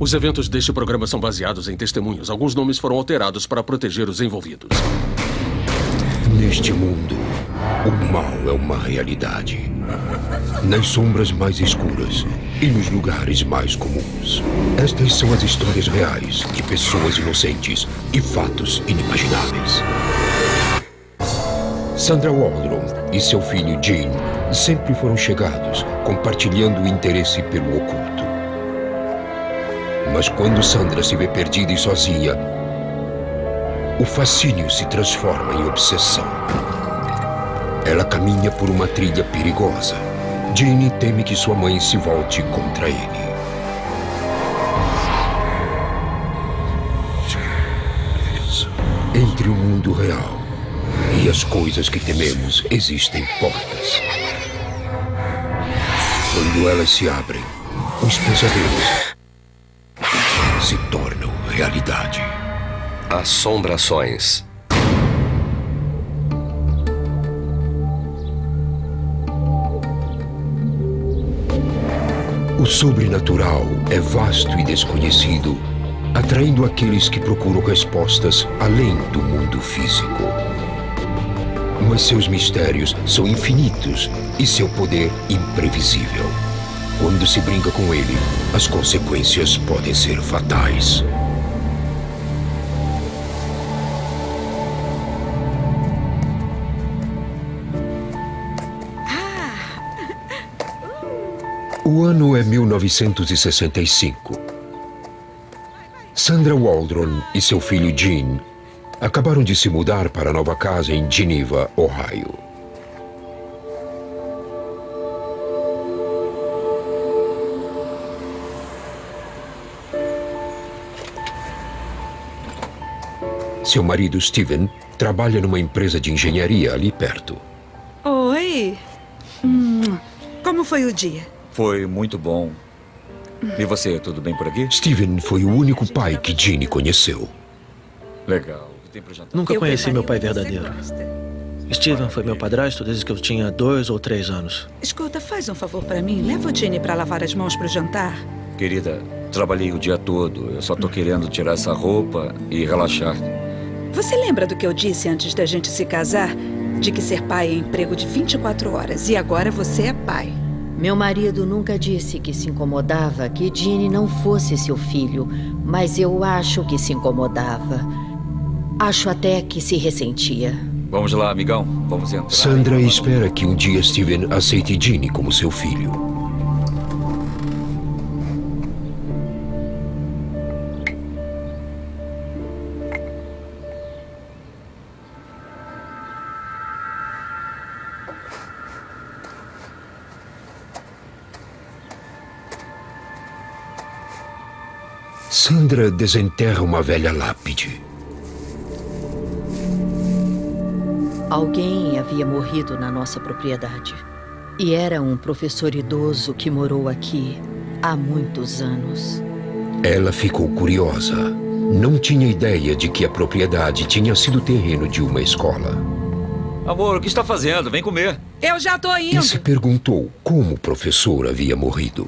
Os eventos deste programa são baseados em testemunhos. Alguns nomes foram alterados para proteger os envolvidos. Neste mundo, o mal é uma realidade. Nas sombras mais escuras e nos lugares mais comuns. Estas são as histórias reais de pessoas inocentes e fatos inimagináveis. Sandra Waldron e seu filho Gene sempre foram chegados, compartilhando o interesse pelo oculto. Mas quando Sandra se vê perdida e sozinha, o fascínio se transforma em obsessão. Ela caminha por uma trilha perigosa. Gene teme que sua mãe se volte contra ele. Entre o mundo real e as coisas que tememos, existem portas. Quando elas se abrem, os pesadelos se tornam realidade. Assombrações. O sobrenatural é vasto e desconhecido, atraindo aqueles que procuram respostas além do mundo físico. Mas seus mistérios são infinitos e seu poder imprevisível. Quando se brinca com ele, as consequências podem ser fatais. O ano é 1965. Sandra Waldron e seu filho Gene acabaram de se mudar para a nova casa em Geneva, Ohio. Seu marido, Steven, trabalha numa empresa de engenharia ali perto. Oi. Como foi o dia? Foi muito bom. E você, tudo bem por aqui? Steven foi o único pai que Gene conheceu. Legal. Nunca conheci meu pai verdadeiro. Steven foi meu padrasto desde que eu tinha 2 ou 3 anos. Escuta, faz um favor pra mim. Leva o Gene pra lavar as mãos pro jantar. Querida, trabalhei o dia todo. Eu só tô querendo tirar essa roupa e relaxar. Você lembra do que eu disse antes da gente se casar? De que ser pai é emprego de 24 horas. E agora você é pai. Meu marido nunca disse que se incomodava que Gene não fosse seu filho. Mas eu acho que se incomodava. Acho até que se ressentia. Vamos lá, amigão. Vamos entrar. Sandra espera que um dia Steven aceite Gene como seu filho. Sandra desenterra uma velha lápide. Alguém havia morrido na nossa propriedade. E era um professor idoso que morou aqui há muitos anos. Ela ficou curiosa. Não tinha ideia de que a propriedade tinha sido terreno de uma escola. Amor, o que está fazendo? Vem comer. Eu já tô indo. E se perguntou como o professor havia morrido.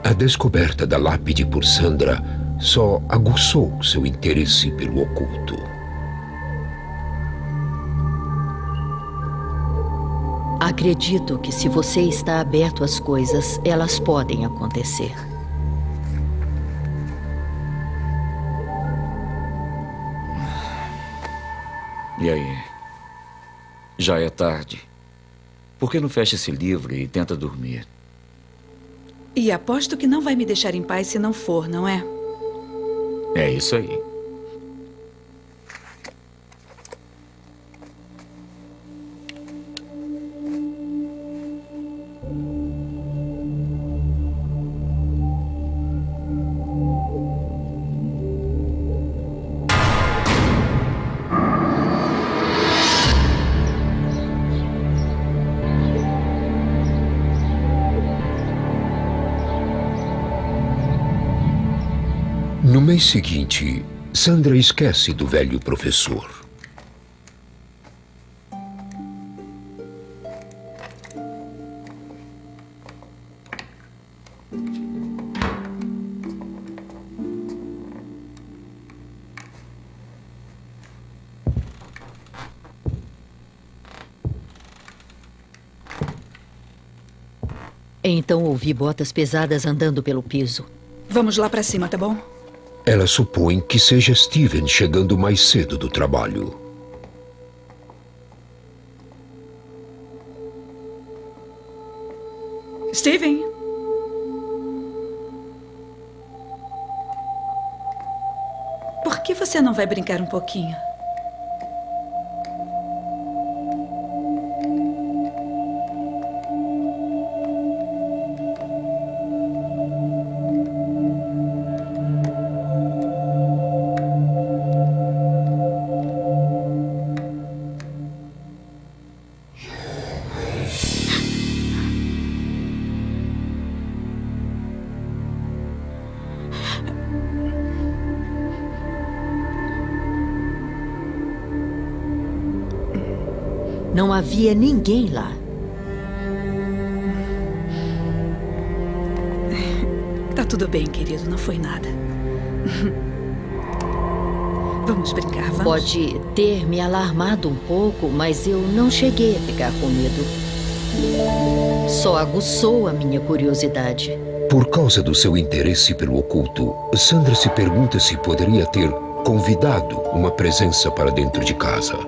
A descoberta da lápide por Sandra só aguçou seu interesse pelo oculto. Acredito que se você está aberto às coisas, elas podem acontecer. E aí? Já é tarde. Por que não fecha esse livro e tenta dormir? E aposto que não vai me deixar em paz se não for, não é? É isso aí. No mês seguinte, Sandra esquece do velho professor. Então ouvi botas pesadas andando pelo piso. Vamos lá pra cima, tá bom? Ela supõe que seja Steven chegando mais cedo do trabalho. Steven? Por que você não vai brincar um pouquinho? Não havia ninguém lá. Tá tudo bem, querido. Não foi nada. Vamos brincar, vamos? Pode ter me alarmado um pouco, mas eu não cheguei a ficar com medo. Só aguçou a minha curiosidade. Por causa do seu interesse pelo oculto, Sandra se pergunta se poderia ter convidado uma presença para dentro de casa.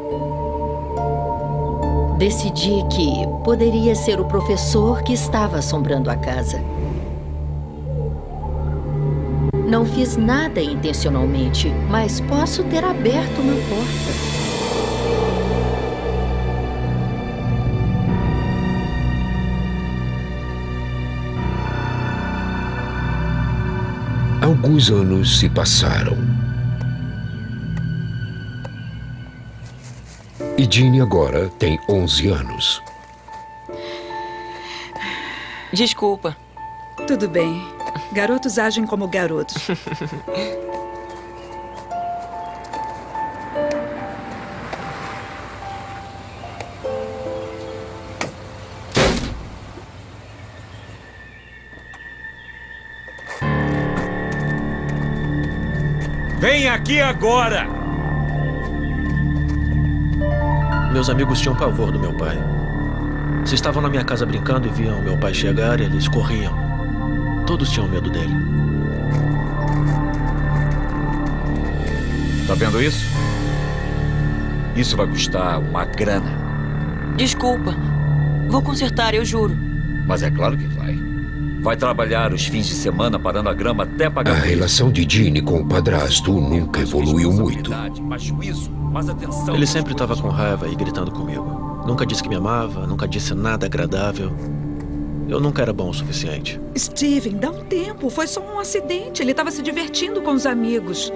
Decidi que poderia ser o professor que estava assombrando a casa. Não fiz nada intencionalmente, mas posso ter aberto uma porta. Alguns anos se passaram. E Ginny agora tem 11 anos. Desculpa. Tudo bem. Garotos agem como garotos. Vem aqui agora! Meus amigos tinham pavor do meu pai. Se estavam na minha casa brincando e viam meu pai chegar, eles corriam. Todos tinham medo dele. Tá vendo isso? Isso vai custar uma grana. Desculpa. Vou consertar, eu juro. Mas é claro que vai. Vai trabalhar os fins de semana parando a grama até pagar. A relação de Ginny com o padrasto nunca evoluiu muito. Ele sempre estava com raiva e gritando comigo. Nunca disse que me amava, nunca disse nada agradável. Eu nunca era bom o suficiente. Steven, dá um tempo. Foi só um acidente. Ele estava se divertindo com os amigos.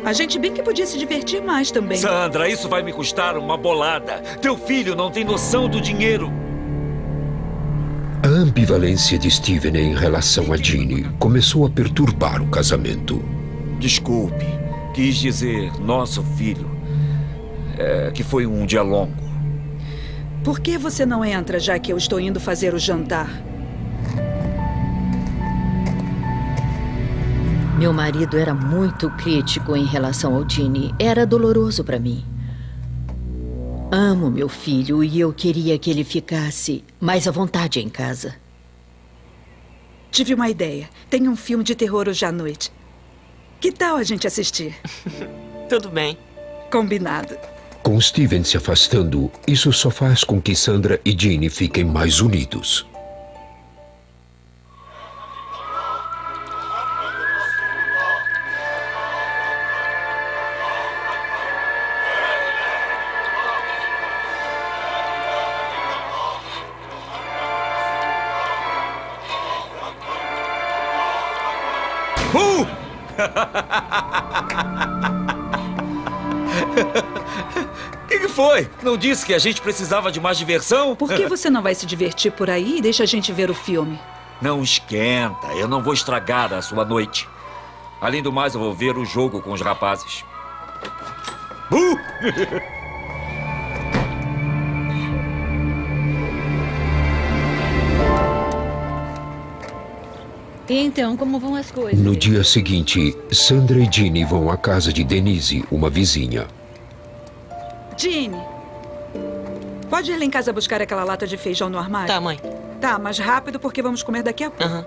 A gente bem que podia se divertir mais também. Sandra, isso vai me custar uma bolada. Teu filho não tem noção do dinheiro. A ambivalência de Steven em relação a Ginny começou a perturbar o casamento. Desculpe, quis dizer nosso filho. Que foi um dia longo. Por que você não entra, já que eu estou indo fazer o jantar? Meu marido era muito crítico em relação ao Ginny. Era doloroso para mim. Amo meu filho e eu queria que ele ficasse mais à vontade em casa. Tive uma ideia. Tem um filme de terror hoje à noite. Que tal a gente assistir? Tudo bem. Combinado. Com Steven se afastando, isso só faz com que Sandra e Ginny fiquem mais unidos. O que foi? Não disse que a gente precisava de mais diversão? Por que você não vai se divertir por aí e deixa a gente ver o filme? Não esquenta, eu não vou estragar a sua noite. Além do mais, eu vou ver o jogo com os rapazes. Então, como vão as coisas? No dia seguinte, Sandra e Ginny vão à casa de Denise, uma vizinha. Ginny, Pode ir lá em casa buscar aquela lata de feijão no armário? Tá, mãe. Tá, mas rápido porque vamos comer daqui a pouco. Aham.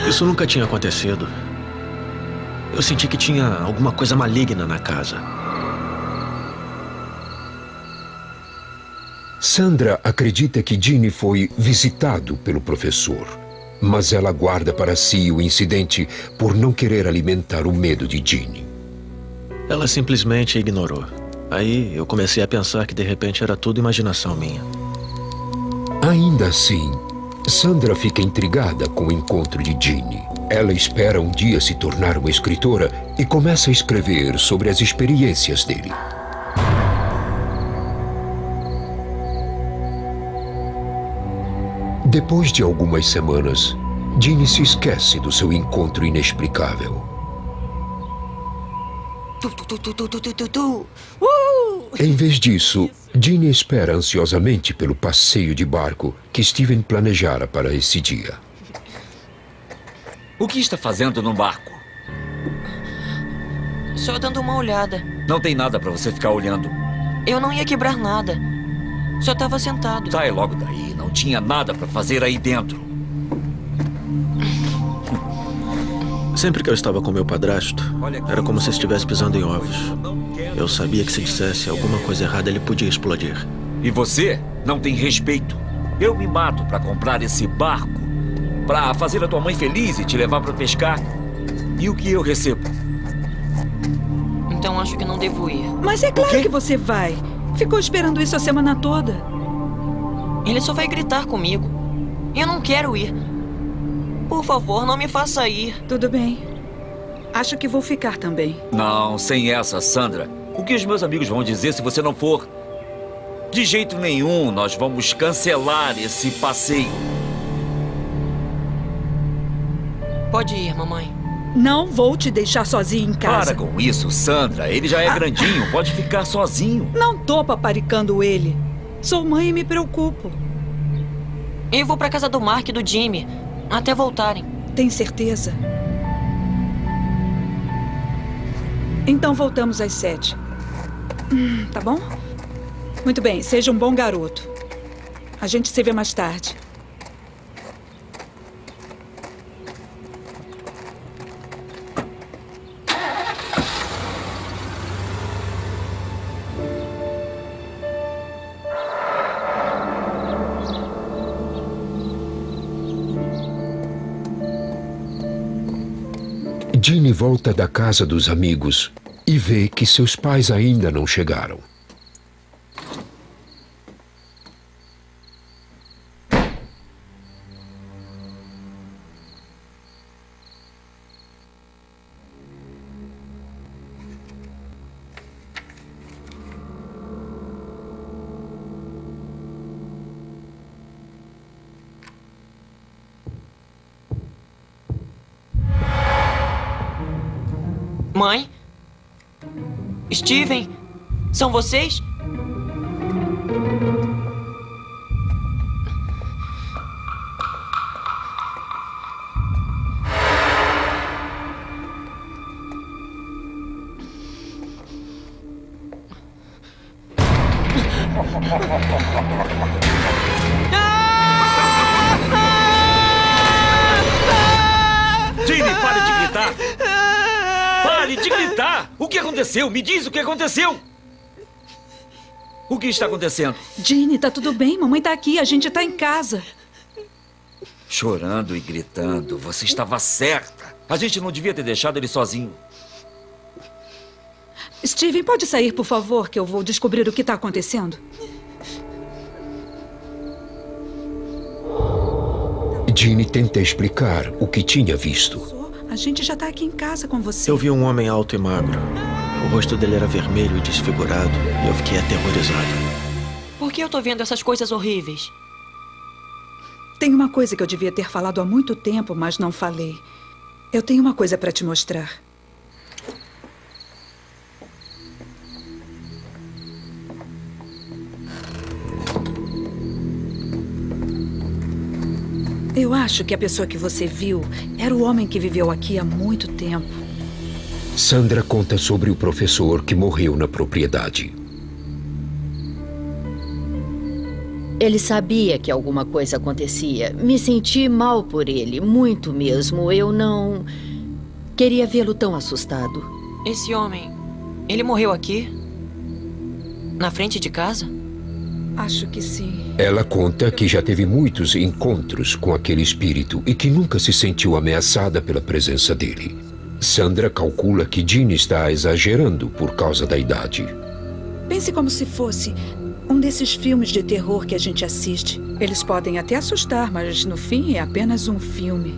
Isso nunca tinha acontecido. Eu senti que tinha alguma coisa maligna na casa. Sandra acredita que Ginny foi visitado pelo professor, mas ela guarda para si o incidente por não querer alimentar o medo de Ginny. Ela simplesmente ignorou. Aí eu comecei a pensar que de repente era tudo imaginação minha. Ainda assim, Sandra fica intrigada com o encontro de Ginny. Ela espera um dia se tornar uma escritora e começa a escrever sobre as experiências dele. Depois de algumas semanas, Ginny se esquece do seu encontro inexplicável. Em vez disso, Ginny espera ansiosamente pelo passeio de barco que Steven planejara para esse dia. O que está fazendo no barco? Só dando uma olhada. Não tem nada para você ficar olhando. Eu não ia quebrar nada. Só estava sentado. Sai logo daí. Não tinha nada para fazer aí dentro. Sempre que eu estava com meu padrasto, era como se estivesse pisando em ovos. Eu sabia que se dissesse alguma coisa errada, ele podia explodir. E você não tem respeito. Eu me mato para comprar esse barco, para fazer a tua mãe feliz e te levar para pescar. E o que eu recebo? Então acho que não devo ir. Mas é claro que você vai. Ficou esperando isso a semana toda. Ele só vai gritar comigo. Eu não quero ir. Por favor, não me faça ir. Tudo bem. Acho que vou ficar também. Não, sem essa, Sandra. O que os meus amigos vão dizer se você não for? De jeito nenhum, nós vamos cancelar esse passeio. Pode ir, mamãe. Não vou te deixar sozinha em casa. Para com isso, Sandra. Ele já é grandinho, pode ficar sozinho. Não tô paparicando ele. Sou mãe e me preocupo. Eu vou pra casa do Mark e do Jimmy, até voltarem. Tem certeza? Então voltamos às 7. Tá bom? Muito bem, seja um bom garoto. A gente se vê mais tarde. Ginny volta da casa dos amigos e vê que seus pais ainda não chegaram. Mãe? Steven? São vocês? Ginny, pare de gritar! Pare de gritar! O que aconteceu? Me diz o que aconteceu! O que está acontecendo? Ginny, tá tudo bem. Mamãe tá aqui. A gente tá em casa. Chorando e gritando. Você estava certa. A gente não devia ter deixado ele sozinho. Steven, pode sair, por favor, que eu vou descobrir o que tá acontecendo? Ginny tenta explicar o que tinha visto. A gente já tá aqui em casa com você. Eu vi um homem alto e magro. O rosto dele era vermelho e desfigurado, e eu fiquei aterrorizado. Por que eu tô vendo essas coisas horríveis? Tem uma coisa que eu devia ter falado há muito tempo, mas não falei. Eu tenho uma coisa para te mostrar. Eu acho que a pessoa que você viu era o homem que viveu aqui há muito tempo. Sandra conta sobre o professor que morreu na propriedade. Ele sabia que alguma coisa acontecia. Me senti mal por ele, muito mesmo. Eu não queria vê-lo tão assustado. Esse homem, ele morreu aqui? Na frente de casa? Acho que sim. Ela conta que já teve muitos encontros com aquele espírito e que nunca se sentiu ameaçada pela presença dele. Sandra calcula que Ginny está exagerando por causa da idade. Pense como se fosse um desses filmes de terror que a gente assiste. Eles podem até assustar, mas no fim é apenas um filme.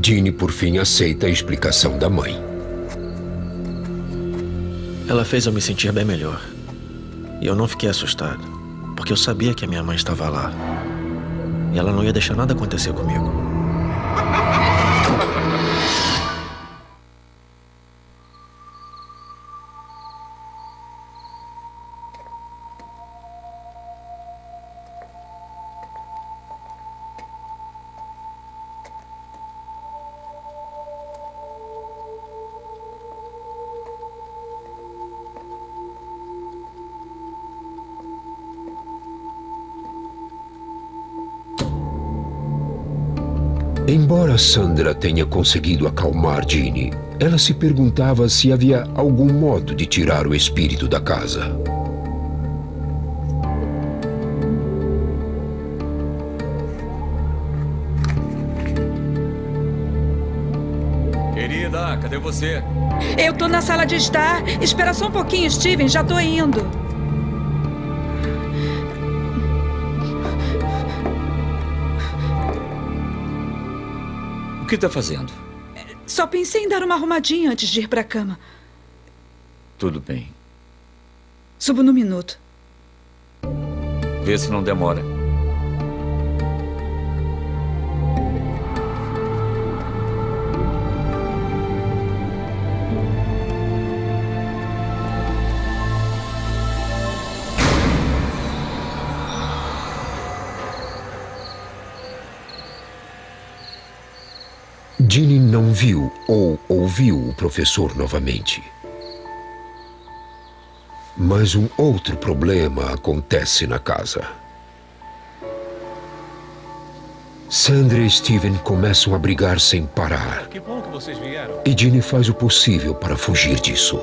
Ginny, por fim, aceita a explicação da mãe. Ela fez eu me sentir bem melhor. E eu não fiquei assustado, porque eu sabia que a minha mãe estava lá. E ela não ia deixar nada acontecer comigo. Embora Sandra tenha conseguido acalmar Ginny, ela se perguntava se havia algum modo de tirar o espírito da casa. Querida, cadê você? Eu tô na sala de estar. Espera só um pouquinho, Steven. Já tô indo. O que está fazendo? Só pensei em dar uma arrumadinha antes de ir pra cama. Tudo bem. Subo no minuto. Vê se não demora. Ginny não viu ou ouviu o professor novamente. Mas um outro problema acontece na casa. Sandra e Steven começam a brigar sem parar. Que bom que vocês vieram. E Ginny faz o possível para fugir disso.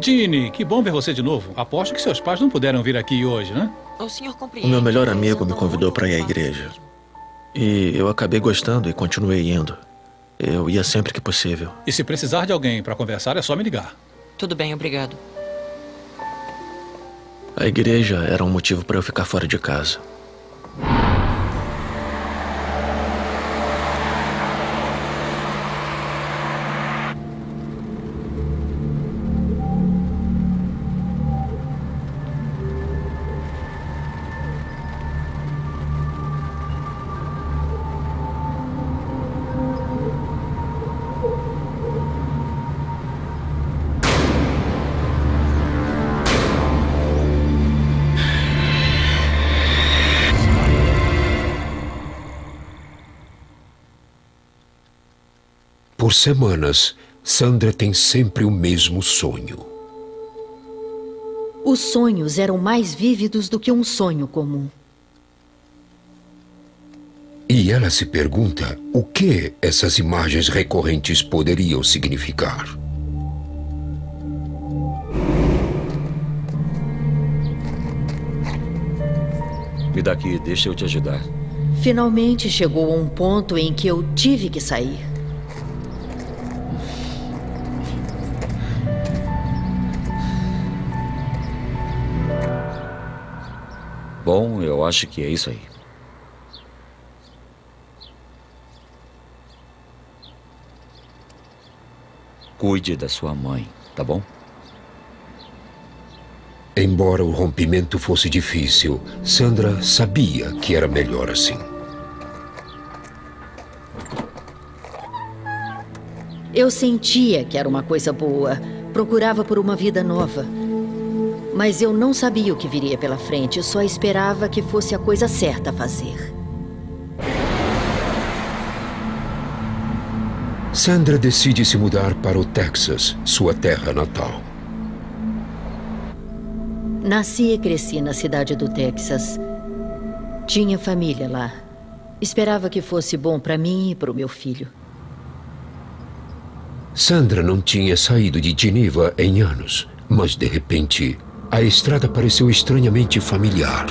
Ginny, que bom ver você de novo. Aposto que seus pais não puderam vir aqui hoje, né? O senhor compreende. O meu melhor amigo me convidou para ir à igreja. E eu acabei gostando e continuei indo. Eu ia sempre que possível. E se precisar de alguém para conversar, é só me ligar. Tudo bem, obrigado. A igreja era um motivo para eu ficar fora de casa. Por semanas, Sandra tem sempre o mesmo sonho. Os sonhos eram mais vívidos do que um sonho comum. E ela se pergunta o que essas imagens recorrentes poderiam significar. Me dá aqui, deixa eu te ajudar. Finalmente chegou a um ponto em que eu tive que sair. Bom, eu acho que é isso aí. Cuide da sua mãe, tá bom? Embora o rompimento fosse difícil, Sandra sabia que era melhor assim. Eu sentia que era uma coisa boa. Procurava por uma vida nova. Mas eu não sabia o que viria pela frente. Só esperava que fosse a coisa certa a fazer. Sandra decide se mudar para o Texas, sua terra natal. Nasci e cresci na cidade do Texas. Tinha família lá. Esperava que fosse bom para mim e para o meu filho. Sandra não tinha saído de Geneva em anos, mas de repente, a estrada pareceu estranhamente familiar.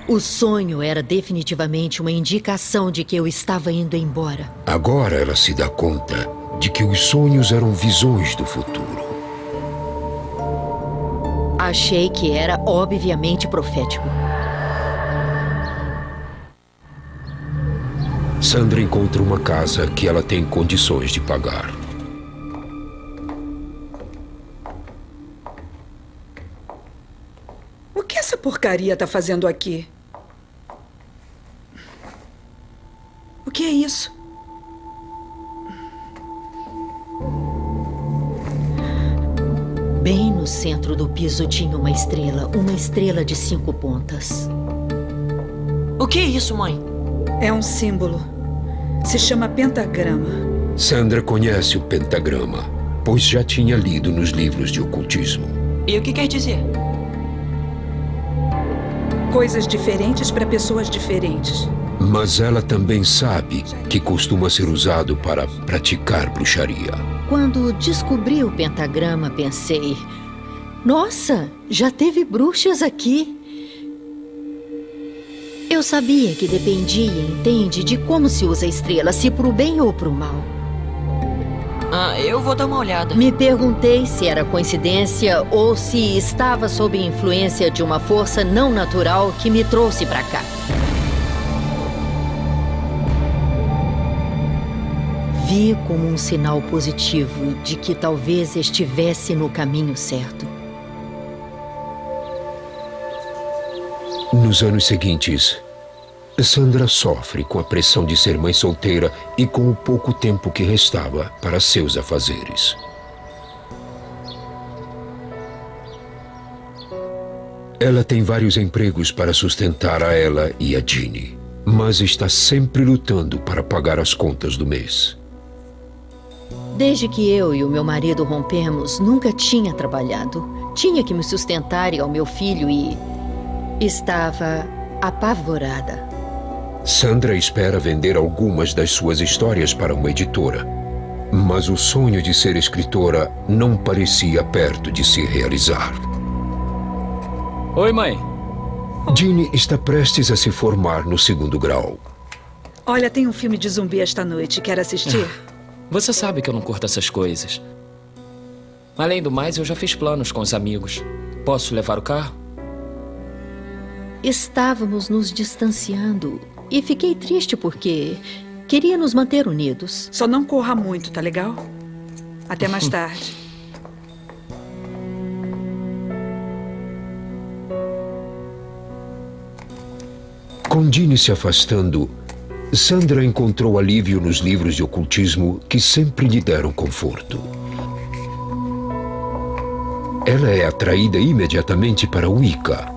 O sonho era definitivamente uma indicação de que eu estava indo embora. Agora ela se dá conta de que os sonhos eram visões do futuro. Achei que era obviamente profético. Sandra encontra uma casa que ela tem condições de pagar. O que essa porcaria tá fazendo aqui? O que é isso? Bem no centro do piso tinha uma estrela de 5 pontas. O que é isso, mãe? É um símbolo. Se chama pentagrama. Sandra conhece o pentagrama, pois já tinha lido nos livros de ocultismo. E o que quer dizer? Coisas diferentes para pessoas diferentes. Mas ela também sabe que costuma ser usado para praticar bruxaria. Quando descobri o pentagrama, pensei... Nossa, já teve bruxas aqui. Eu sabia que dependia, entende, de como se usa a estrela, se pro bem ou pro mal. Eu vou dar uma olhada. Me perguntei se era coincidência ou se estava sob influência de uma força não natural que me trouxe pra cá. Vi como um sinal positivo de que talvez estivesse no caminho certo. Nos anos seguintes, Sandra sofre com a pressão de ser mãe solteira e com o pouco tempo que restava para seus afazeres. Ela tem vários empregos para sustentar a ela e a Jeannie, mas está sempre lutando para pagar as contas do mês. Desde que eu e o meu marido rompemos, nunca tinha trabalhado. Tinha que me sustentar e ao meu filho e... estava apavorada. Sandra espera vender algumas das suas histórias para uma editora. Mas o sonho de ser escritora não parecia perto de se realizar. Oi, mãe. Jeannie está prestes a se formar no 2º grau. Olha, tem um filme de zumbi esta noite. Quer assistir? Você sabe que eu não curto essas coisas. Além do mais, eu já fiz planos com os amigos. Posso levar o carro? Estávamos nos distanciando e fiquei triste porque queria nos manter unidos. Só não corra muito, tá legal? Até mais tarde. Com Jeannie se afastando, Sandra encontrou alívio nos livros de ocultismo que sempre lhe deram conforto. Ela é atraída imediatamente para Wicca,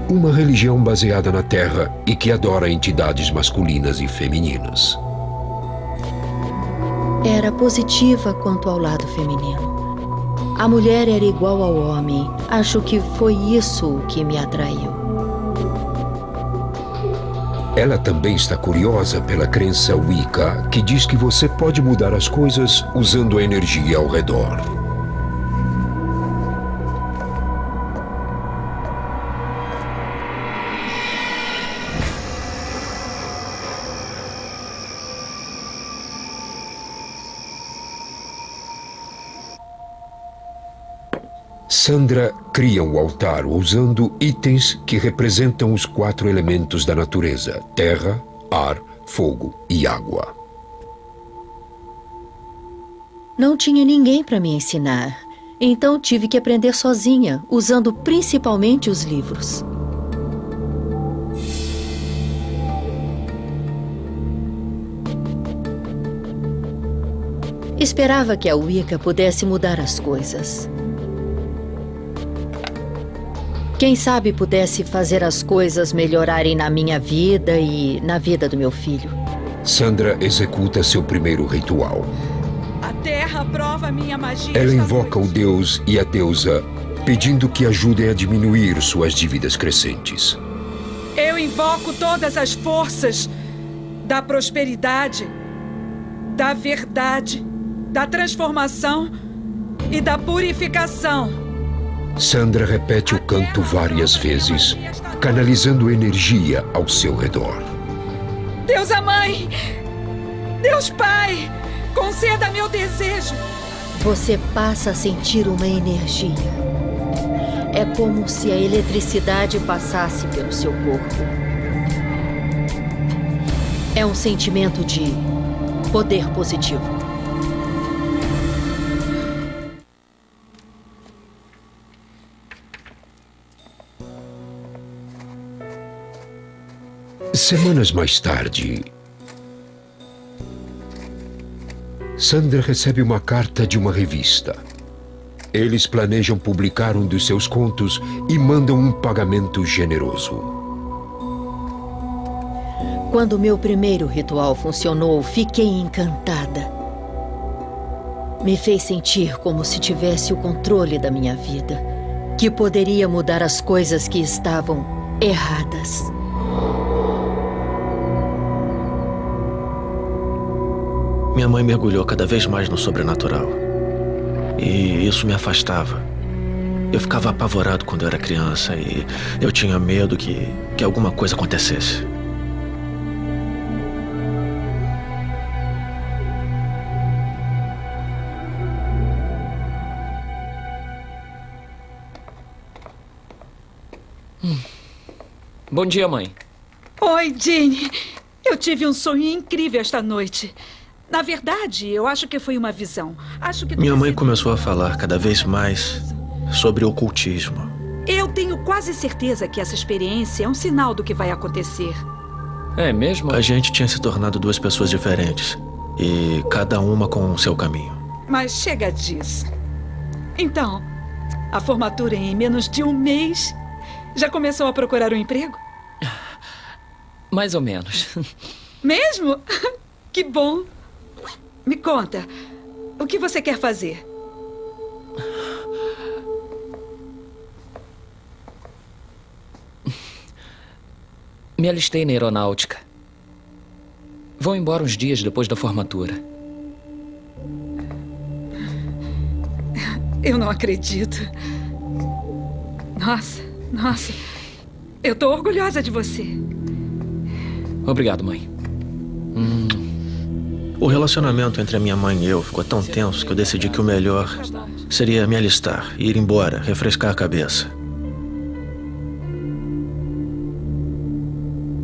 uma religião baseada na Terra e que adora entidades masculinas e femininas. Era positiva quanto ao lado feminino. A mulher era igual ao homem. Acho que foi isso o que me atraiu. Ela também está curiosa pela crença Wicca, que diz que você pode mudar as coisas usando a energia ao redor. Sandra cria um altar usando itens que representam os 4 elementos da natureza: terra, ar, fogo e água. Não tinha ninguém para me ensinar, então tive que aprender sozinha, usando principalmente os livros. Esperava que a Wicca pudesse mudar as coisas. Quem sabe pudesse fazer as coisas melhorarem na minha vida e na vida do meu filho. Sandra executa seu primeiro ritual. A terra aprova minha magia. Ela invoca o deus e a deusa, pedindo que ajudem a diminuir suas dívidas crescentes. Eu invoco todas as forças da prosperidade, da verdade, da transformação e da purificação. Sandra repete o canto várias vezes, canalizando energia ao seu redor. Deus a Mãe! Deus Pai! Conceda meu desejo! Você passa a sentir uma energia. É como se a eletricidade passasse pelo seu corpo. É um sentimento de poder positivo. Semanas mais tarde, Sandra recebe uma carta de uma revista. Eles planejam publicar um dos seus contos e mandam um pagamento generoso. Quando meu primeiro ritual funcionou, fiquei encantada. Me fez sentir como se tivesse o controle da minha vida, que poderia mudar as coisas que estavam erradas. Minha mãe mergulhou cada vez mais no sobrenatural. E isso me afastava. Eu ficava apavorado quando eu era criança e eu tinha medo que alguma coisa acontecesse. Bom dia, mãe. Oi, Jeannie. Eu tive um sonho incrível esta noite. Na verdade, eu acho que foi uma visão. Acho que minha mãe começou a falar cada vez mais sobre ocultismo. Eu tenho quase certeza que essa experiência é um sinal do que vai acontecer. É mesmo? A gente tinha se tornado 2 pessoas diferentes. E cada uma com o seu caminho. Mas chega disso. Então, a formatura em menos de um mês. Já começou a procurar um emprego? Mais ou menos. Mesmo? Que bom. Me conta, o que você quer fazer? Me alistei na aeronáutica. Vou embora uns dias depois da formatura. Eu não acredito. Nossa. Eu tô orgulhosa de você. Obrigado, mãe. O relacionamento entre a minha mãe e eu ficou tão tenso que eu decidi que o melhor seria me alistar, ir embora, refrescar a cabeça.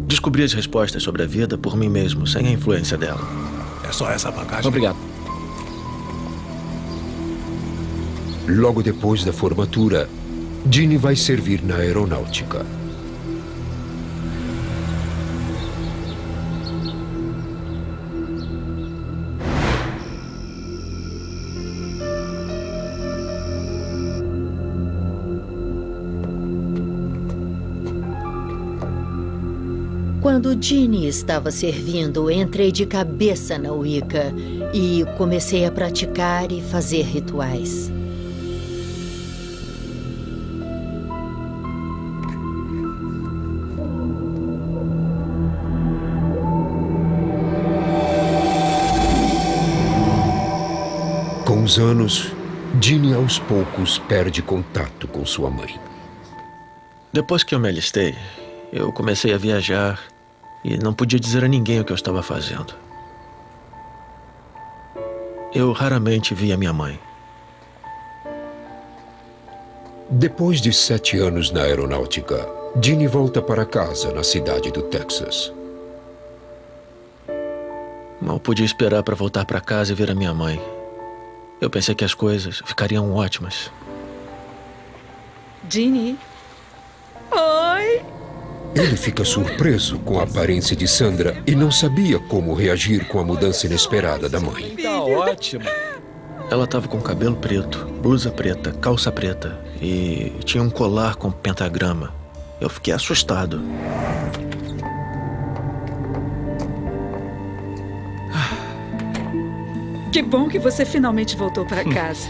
Descobri as respostas sobre a vida por mim mesmo, sem a influência dela. É só essa bagagem? Obrigado. Logo depois da formatura, Jeannie vai servir na aeronáutica. Quando Jeannie estava servindo, entrei de cabeça na Wicca e comecei a praticar e fazer rituais. Com os anos, Jeannie aos poucos perde contato com sua mãe. Depois que eu me alistei, eu comecei a viajar e não podia dizer a ninguém o que eu estava fazendo. Eu raramente via minha mãe. Depois de 7 anos na aeronáutica, Ginny volta para casa na cidade do Texas. Mal podia esperar para voltar para casa e ver a minha mãe. Eu pensei que as coisas ficariam ótimas. Ginny? Oi! Ele fica surpreso com a aparência de Sandra e não sabia como reagir com a mudança inesperada da mãe. Tá ótimo. Ela estava com cabelo preto, blusa preta, calça preta e tinha um colar com pentagrama. Eu fiquei assustado. Que bom que você finalmente voltou para casa.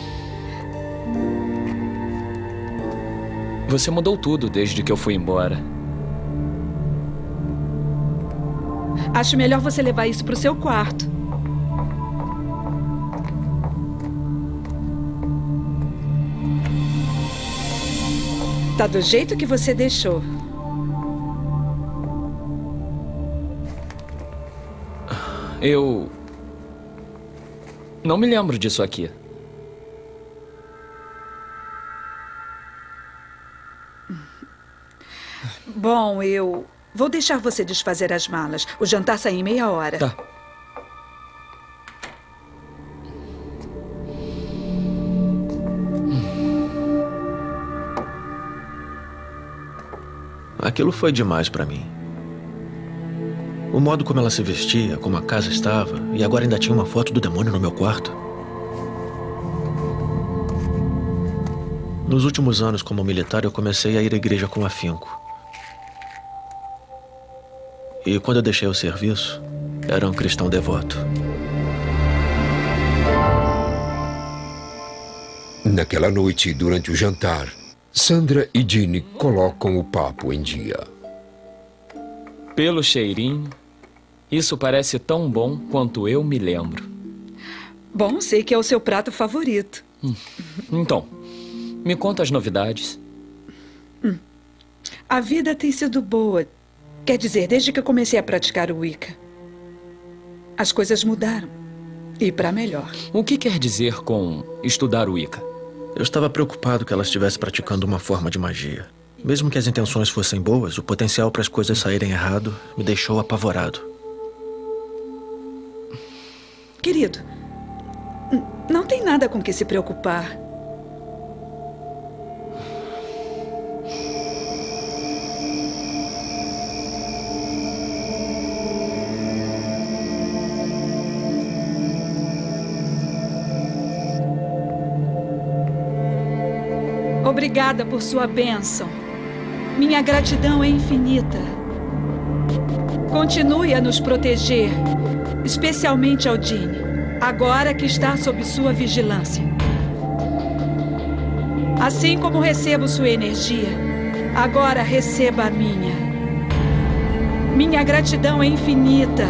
Você mudou tudo desde que eu fui embora. Acho melhor você levar isso para o seu quarto. Tá do jeito que você deixou. Eu não me lembro disso aqui. Bom, eu vou deixar você desfazer as malas. O jantar sai em meia hora. Tá. Aquilo foi demais para mim. O modo como ela se vestia, como a casa estava, e agora ainda tinha uma foto do demônio no meu quarto. Nos últimos anos, como militar, eu comecei a ir à igreja com afinco. E quando eu deixei o serviço, era um cristão devoto. Naquela noite, durante o jantar, Sandra e Ginny colocam o papo em dia. Pelo cheirinho, isso parece tão bom quanto eu me lembro. Bom, sei que é o seu prato favorito. Então, me conta as novidades. A vida tem sido boa. Quer dizer, desde que eu comecei a praticar o Wicca. As coisas mudaram. E para melhor. O que quer dizer com estudar o Wicca? Eu estava preocupado que ela estivesse praticando uma forma de magia. Mesmo que as intenções fossem boas, o potencial para as coisas saírem errado me deixou apavorado. Querido, não tem nada com que se preocupar. Obrigada por sua bênção. Minha gratidão é infinita. Continue a nos proteger, especialmente ao Ginny, agora que está sob sua vigilância. Assim como recebo sua energia, agora receba a minha. Minha gratidão é infinita.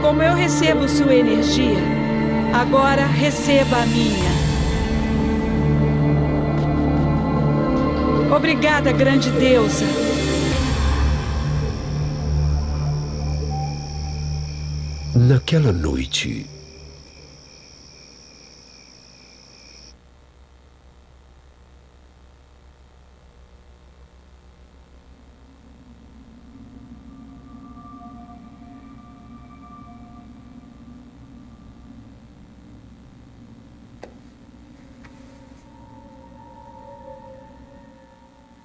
Como eu recebo sua energia, agora receba a minha. Obrigada, grande deusa. Naquela noite,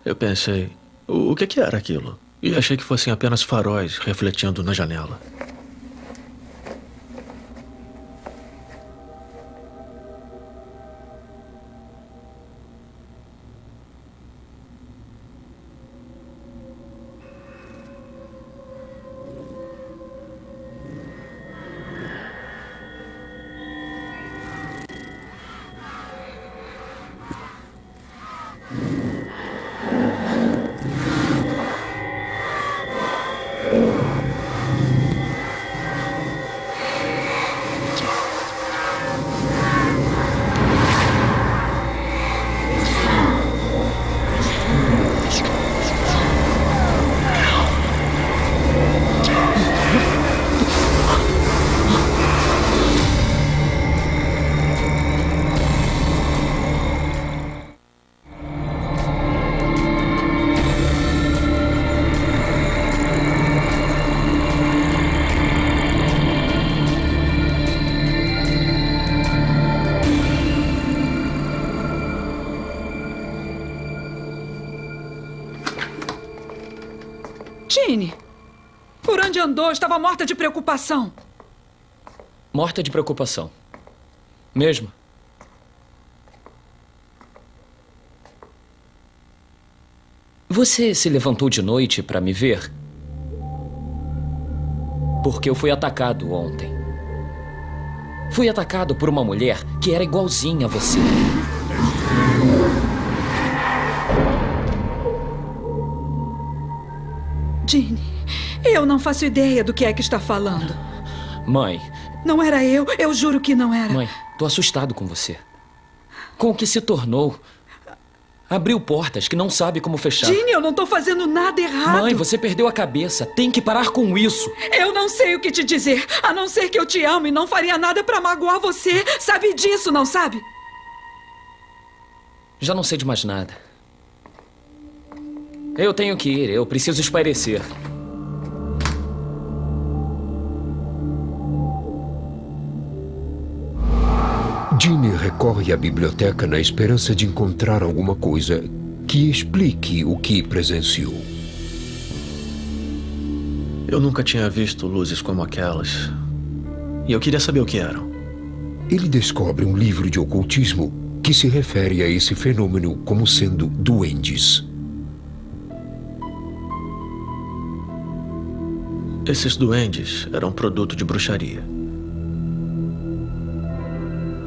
eu pensei, o que era aquilo? E achei que fossem apenas faróis refletindo na janela. Ginny, por onde andou? Estava morta de preocupação. Morta de preocupação. Mesmo? Você se levantou de noite para me ver? Porque eu fui atacado ontem. Fui atacado por uma mulher que era igualzinha a você. Ginny, eu não faço ideia do que é que está falando. Mãe. Não era eu juro que não era. Mãe, tô assustado com você. Com o que se tornou. Abriu portas que não sabe como fechar. Ginny, eu não tô fazendo nada errado. Mãe, você perdeu a cabeça. Tem que parar com isso. Eu não sei o que te dizer, a não ser que eu te amo e não faria nada pra magoar você. Sabe disso, não sabe? Já não sei de mais nada. Eu tenho que ir, eu preciso espairecer. Ginny recorre à biblioteca na esperança de encontrar alguma coisa que explique o que presenciou. Eu nunca tinha visto luzes como aquelas. E eu queria saber o que eram. Ele descobre um livro de ocultismo que se refere a esse fenômeno como sendo duendes. Esses duendes eram produto de bruxaria.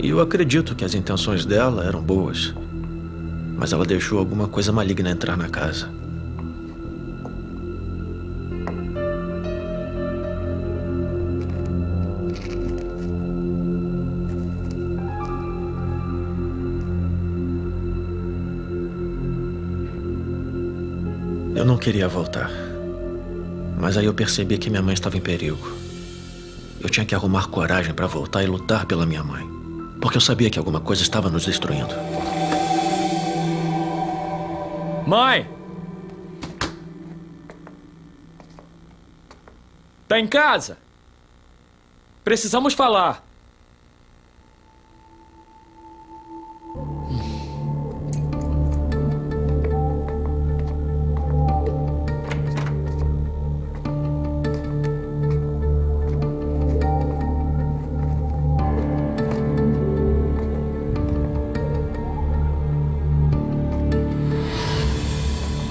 E eu acredito que as intenções dela eram boas. Mas ela deixou alguma coisa maligna entrar na casa. Eu não queria voltar. Mas aí eu percebi que minha mãe estava em perigo. Eu tinha que arrumar coragem para voltar e lutar pela minha mãe. Porque eu sabia que alguma coisa estava nos destruindo. Mãe! Tá em casa? Precisamos falar.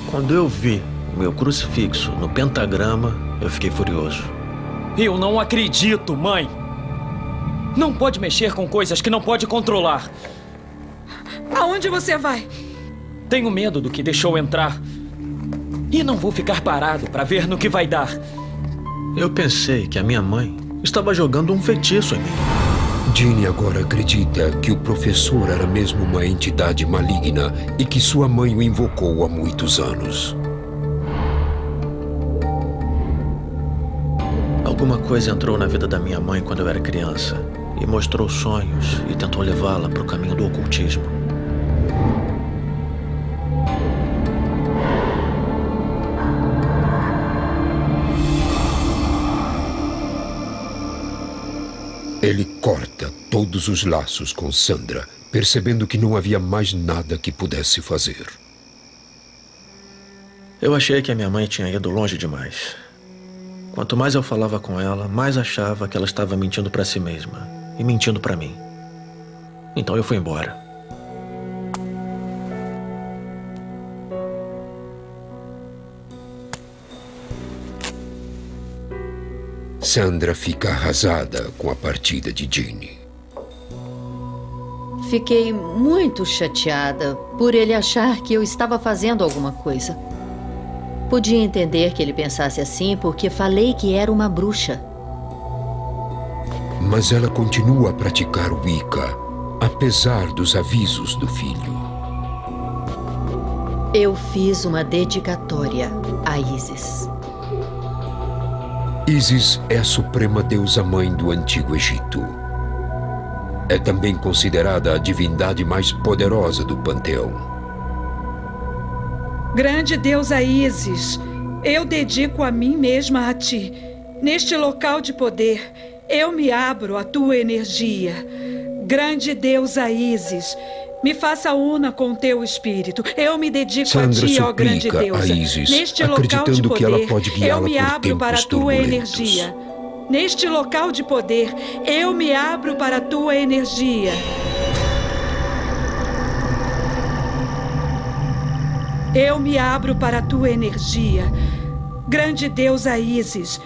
Quando eu vi o meu crucifixo no pentagrama, eu fiquei furioso. Eu não acredito, mãe! Não pode mexer com coisas que não pode controlar. Aonde você vai? Tenho medo do que deixou entrar. E não vou ficar parado para ver no que vai dar. Eu pensei que a minha mãe estava jogando um feitiço em mim. Ginny agora acredita que o professor era mesmo uma entidade maligna e que sua mãe o invocou há muitos anos. Alguma coisa entrou na vida da minha mãe quando eu era criança e mostrou sonhos e tentou levá-la para o caminho do ocultismo. Ele corta todos os laços com Sandra, percebendo que não havia mais nada que pudesse fazer. Eu achei que a minha mãe tinha ido longe demais. Quanto mais eu falava com ela, mais achava que ela estava mentindo para si mesma e mentindo para mim. Então eu fui embora. Sandra fica arrasada com a partida de Ginny. Fiquei muito chateada por ele achar que eu estava fazendo alguma coisa. Podia entender que ele pensasse assim porque falei que era uma bruxa. Mas ela continua a praticar o Wicca, apesar dos avisos do filho. Eu fiz uma dedicatória a Isis. Isis é a suprema deusa mãe do Antigo Egito. É também considerada a divindade mais poderosa do panteão. Grande deusa Isis, eu dedico a mim mesma a ti. Neste local de poder, eu me abro à tua energia. Grande deusa Isis, me faça una com teu espírito. Eu me dedico Sandra a ti, ó grande suplica deusa. a Isis, Neste local de acreditando que ela poder, pode guiá-la eu me por abro para a tempos tua turbulentos. energia. Neste local de poder, eu me abro para a tua energia. Eu me abro para a tua energia. Grande deusa Isis,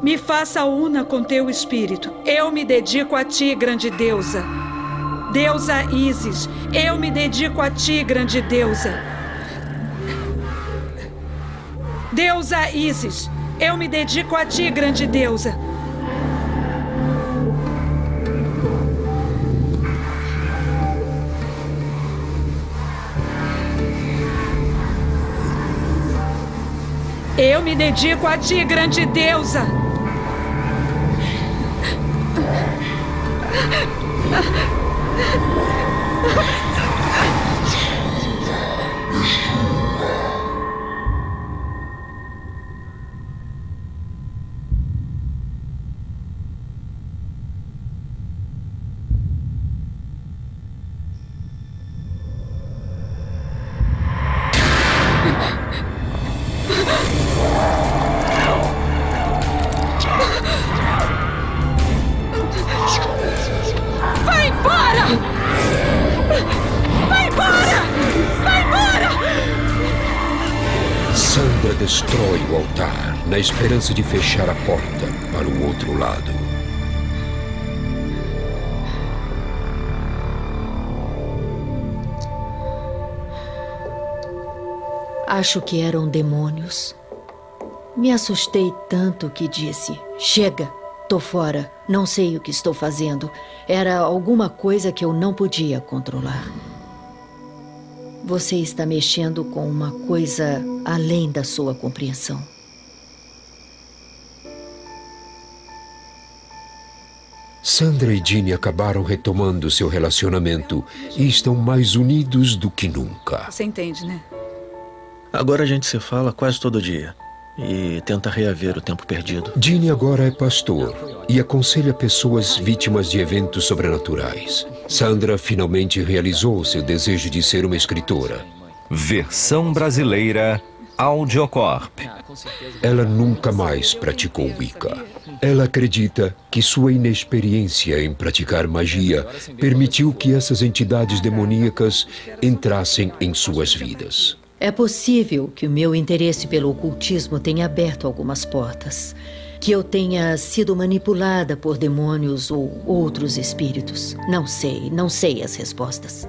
me faça una com teu espírito. Eu me dedico a ti, grande deusa. Deusa Isis, eu me dedico a ti, grande deusa. Deusa Isis, eu me dedico a ti, grande deusa. Eu me dedico a ti, grande deusa. Vai embora! Vai embora! Vai embora! Sandra destrói o altar na esperança de fechar a porta para o outro lado. Acho que eram demônios. Me assustei tanto que disse: chega, tô fora, não sei o que estou fazendo. Era alguma coisa que eu não podia controlar. Você está mexendo com uma coisa além da sua compreensão. Sandra e Ginny acabaram retomando seu relacionamento e estão mais unidos do que nunca. Você entende, né? Agora a gente se fala quase todo dia e tenta reaver o tempo perdido. Ginny agora é pastor e aconselha pessoas vítimas de eventos sobrenaturais. Sandra finalmente realizou seu desejo de ser uma escritora. Versão brasileira Audiocorp. Ela nunca mais praticou Wicca. Ela acredita que sua inexperiência em praticar magia permitiu que essas entidades demoníacas entrassem em suas vidas. É possível que o meu interesse pelo ocultismo tenha aberto algumas portas. Que eu tenha sido manipulada por demônios ou outros espíritos. Não sei as respostas.